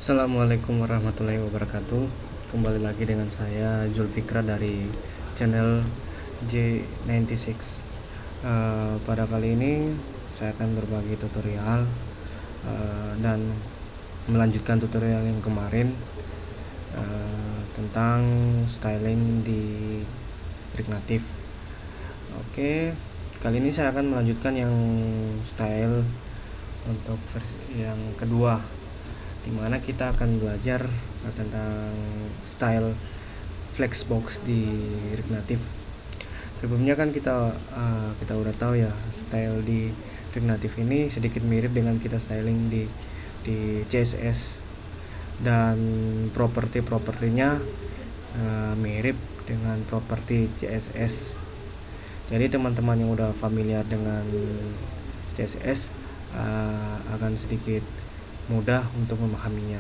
Assalamualaikum warahmatullahi wabarakatuh. Kembali lagi dengan saya Zulfikra dari channel J96. Pada kali ini saya akan berbagi tutorial dan melanjutkan tutorial yang kemarin tentang styling di trik natif. Oke, kali ini saya akan melanjutkan yang style untuk versi yang kedua, dimana kita akan belajar tentang style flexbox di rig natif. Sebelumnya kan kita udah tahu ya, style di rig natif ini sedikit mirip dengan kita styling di CSS, dan propertinya mirip dengan properti CSS. Jadi teman-teman yang udah familiar dengan CSS akan sedikit mudah untuk memahaminya.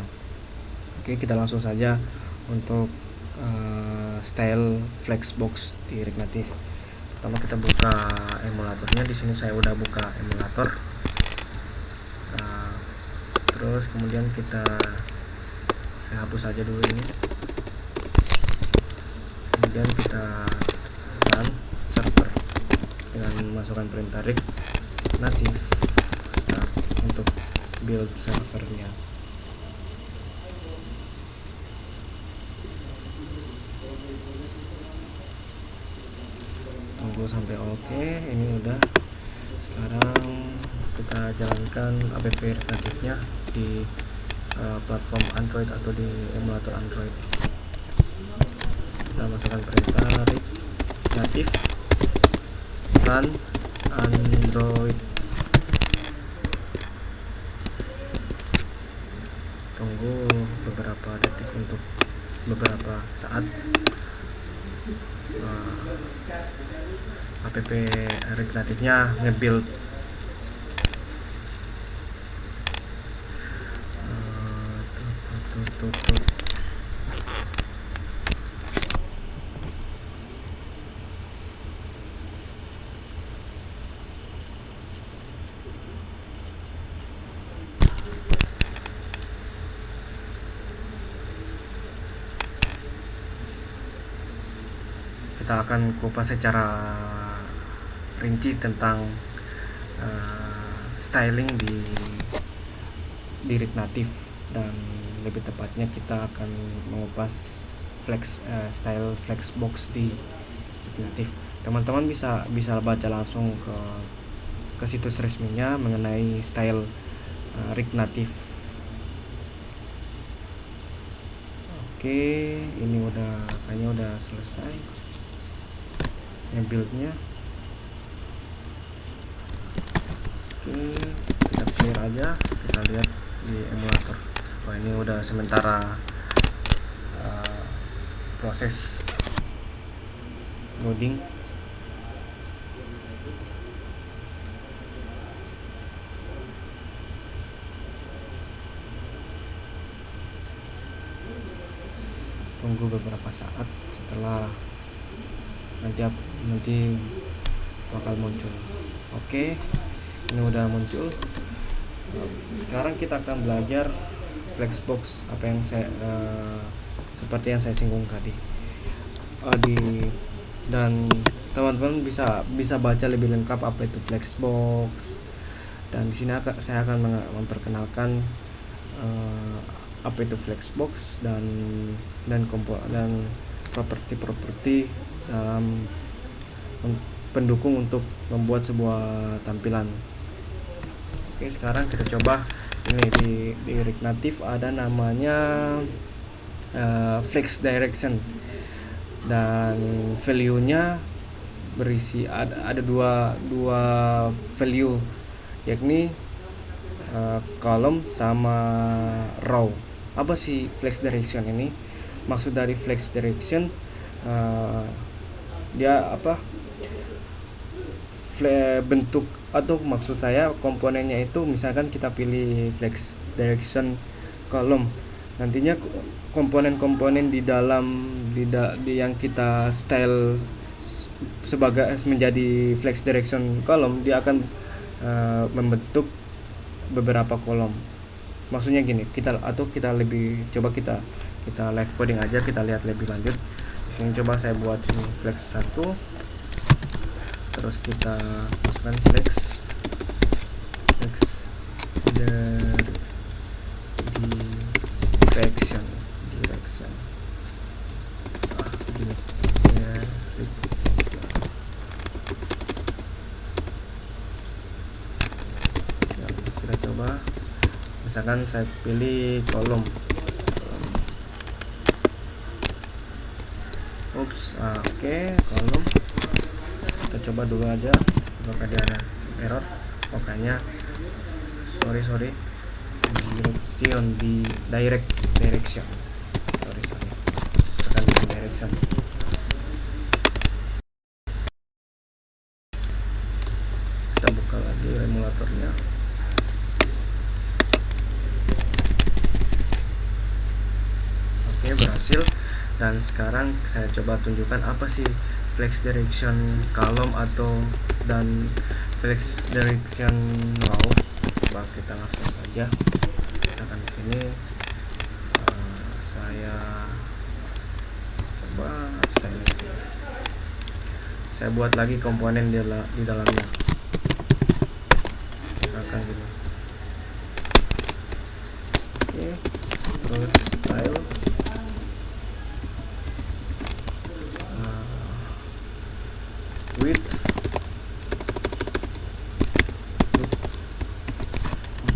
Oke, kita langsung saja untuk style flexbox di rig natif. Pertama kita buka emulatornya. Di sini saya udah buka emulator. Terus kemudian saya hapus saja dulu ini. Kemudian kita run server dengan memasukkan perintah rig natif start untuk build servernya. Tunggu sampai oke. Ini udah. Sekarang kita jalankan app natifnya di platform Android atau di emulator Android. Kita masukkan perintah rig natif run Android. Tunggu beberapa detik untuk beberapa saat app rig natifnya nge-build. Kita akan kupas secara rinci tentang styling di rig natif, dan lebih tepatnya kita akan mengupas style flexbox di rig natif. Teman-teman bisa baca langsung ke situs resminya mengenai style rig natif. Oke, ini kayaknya udah selesai buildnya. Oke, kita clear aja, kita lihat di emulator. Wah, ini udah sementara proses loading. Tunggu beberapa saat, setelah nanti bakal muncul. Oke, ini udah muncul. Sekarang kita akan belajar flexbox, apa yang seperti yang saya singgung tadi. Dan teman-teman bisa baca lebih lengkap apa itu flexbox. Dan di sini saya akan memperkenalkan apa itu flexbox dan properti dalam pendukung untuk membuat sebuah tampilan. Oke, sekarang kita coba ini di rig natif ada namanya flex direction, dan value-nya berisi ada dua value, yakni column sama row. Apa sih flex direction ini? Maksud dari flex direction dia apa? Bentuk, atau maksud saya komponennya itu, misalkan kita pilih flex direction column, nantinya komponen-komponen di dalam yang kita style sebagai menjadi flex direction column, dia akan membentuk beberapa kolom. maksudnya gini, kita lebih coba kita live coding aja, kita lihat lebih lanjut. Ini coba saya buat ini flex 1, terus kita masukkan flex direction gini ya. Kita coba, misalkan saya pilih kolom. Oke, kolom. Kita coba dulu aja apakah dia ada error. Pokoknya sorry di direction tekan di direction. Kita buka lagi emulatornya. Oke, berhasil. Dan sekarang saya coba tunjukkan apa sih flex direction column dan flex direction row. Coba kita langsung saja tekan di sini. Saya coba saya buat lagi komponen di dalamnya, misalkan gini. Oke, terus style, width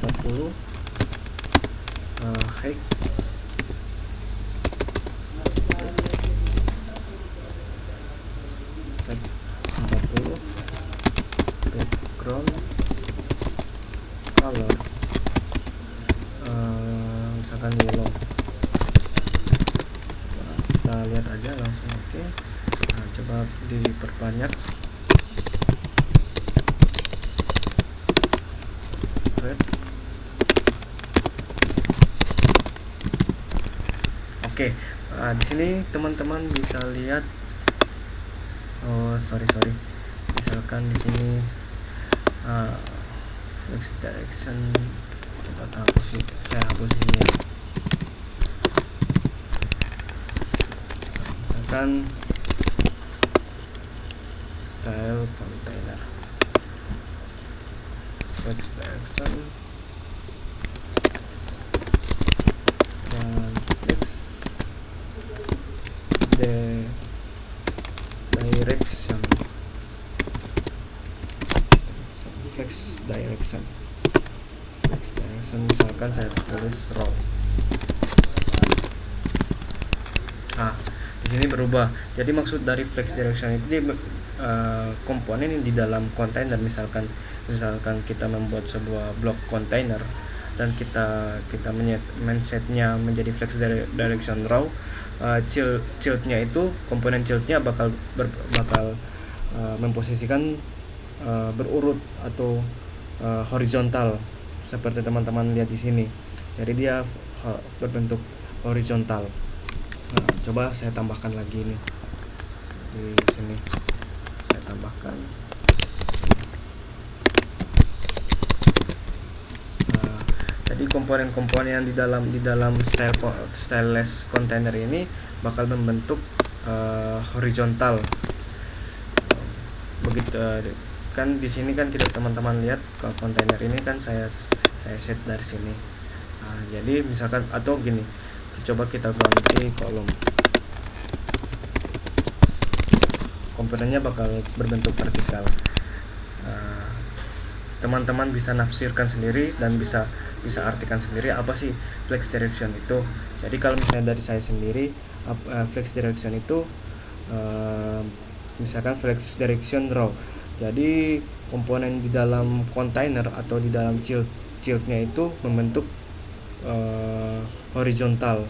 40, height 40, background color misalkan yellow. Kita lihat aja langsung. Oke. Nah, coba diperbanyak. Oke, di sini teman-teman bisa lihat. Sorry. Misalkan di sini flex direction, saya hapus ini ya. Misalkan style container, flex direction dan flex direction misalkan saya tulis row. Di sini berubah. Jadi maksud dari flex direction itu dia komponen yang di dalam kontainer. Misalkan kita membuat sebuah blok kontainer dan kita men-setnya menjadi flex direction row, childnya itu komponen childnya bakal memposisikan berurut atau horizontal seperti teman-teman lihat di sini. Jadi dia berbentuk horizontal. Nah, coba saya tambahkan lagi nih di sini. Saya tambahkan. Jadi komponen-komponen yang di dalam styleless container ini bakal membentuk horizontal. Begitu kan di sini kan kita teman-teman lihat ke kontainer ini kan saya set dari sini. Jadi misalkan atau gini, coba kita ganti kolom. Komponennya bakal berbentuk vertikal. Teman-teman bisa nafsirkan sendiri dan bisa artikan sendiri apa sih flex direction itu. Jadi kalau misalnya dari saya sendiri, flex direction itu misalkan flex direction row. Jadi komponen di dalam kontainer atau di dalam childnya itu membentuk horizontal,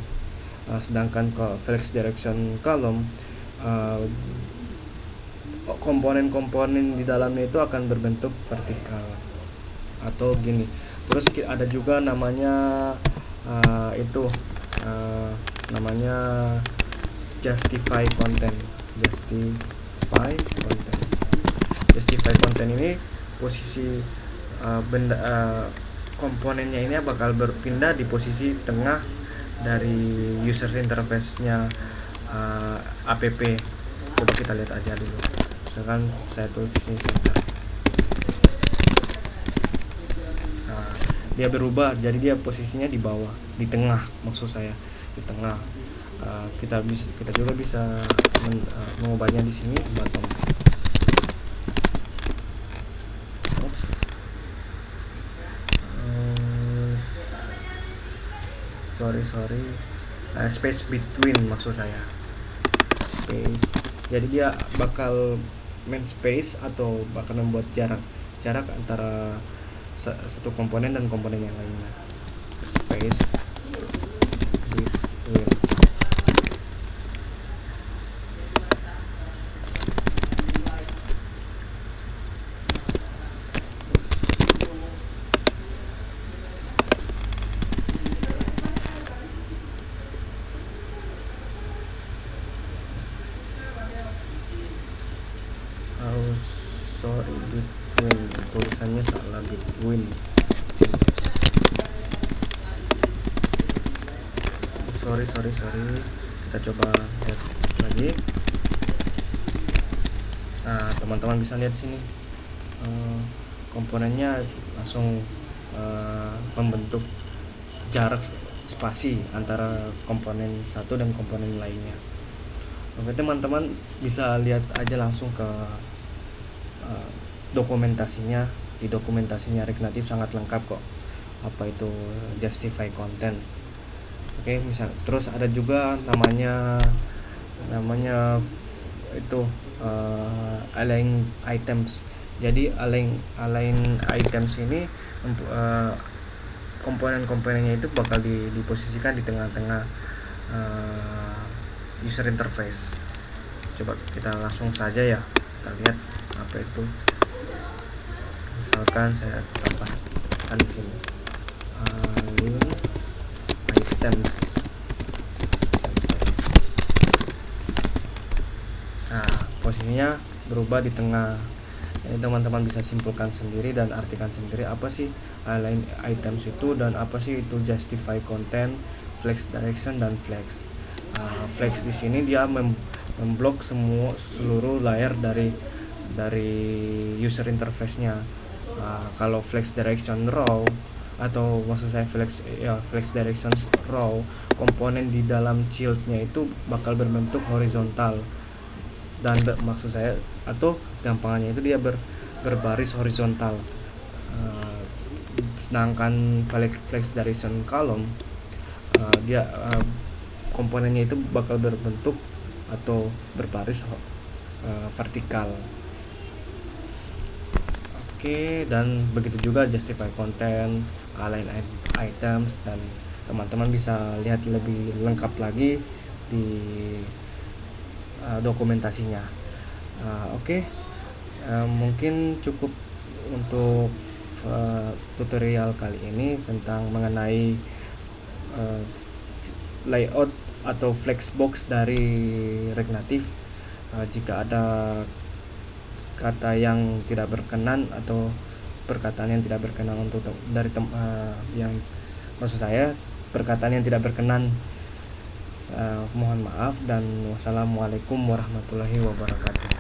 sedangkan ke flex direction column komponen-komponen di dalamnya itu akan berbentuk vertikal atau gini. Terus ada juga namanya namanya justify content. Justify content ini posisi komponennya ini bakal berpindah di posisi tengah dari user interface-nya app. Coba kita lihat aja dulu. Misalkan saya tulis ini center. Nah, dia berubah, jadi dia posisinya di bawah, di tengah maksud saya, di tengah. Kita juga bisa mengubahnya di sini button. Sorry, space between maksud saya, space. Jadi dia bakal main space atau bakal membuat jarak antara satu komponen dan komponen yang lainnya. Space between. Sorry, between, tulisannya salah, between. Sorry, kita coba lihat lagi. Nah, teman-teman bisa lihat sini, komponennya langsung membentuk jarak spasi antara komponen satu dan komponen lainnya. Oke, teman-teman bisa lihat aja langsung ke dokumentasinya. Di dokumentasinya React sangat lengkap kok, apa itu justify content. Oke, misal terus ada juga namanya itu align items. Jadi align items ini komponen-komponennya itu bakal diposisikan di tengah-tengah user interface. Coba kita langsung saja ya, kita lihat apa itu. Misalkan saya tambahkan di sini align items. Nah, posisinya berubah di tengah. Ini teman-teman bisa simpulkan sendiri dan artikan sendiri apa sih align items itu dan apa sih itu justify content, flex direction dan flex. Flex di sini dia memblok seluruh layer dari user interface-nya. Kalau flex direction row atau maksud saya flex direction row, komponen di dalam child-nya itu bakal berbentuk horizontal, dan maksud saya atau gampangannya itu dia berbaris horizontal. Sedangkan flex direction column dia komponennya itu bakal berbentuk atau berbaris vertikal. Oke, dan begitu juga justify content, align items, dan teman-teman bisa lihat lebih lengkap lagi di dokumentasinya. Oke, mungkin cukup untuk tutorial kali ini tentang mengenai layout atau flexbox dari React Native. Jika ada kata yang tidak berkenan atau perkataan yang tidak berkenan yang maksud saya perkataan yang tidak berkenan, mohon maaf dan wassalamualaikum warahmatullahi wabarakatuh.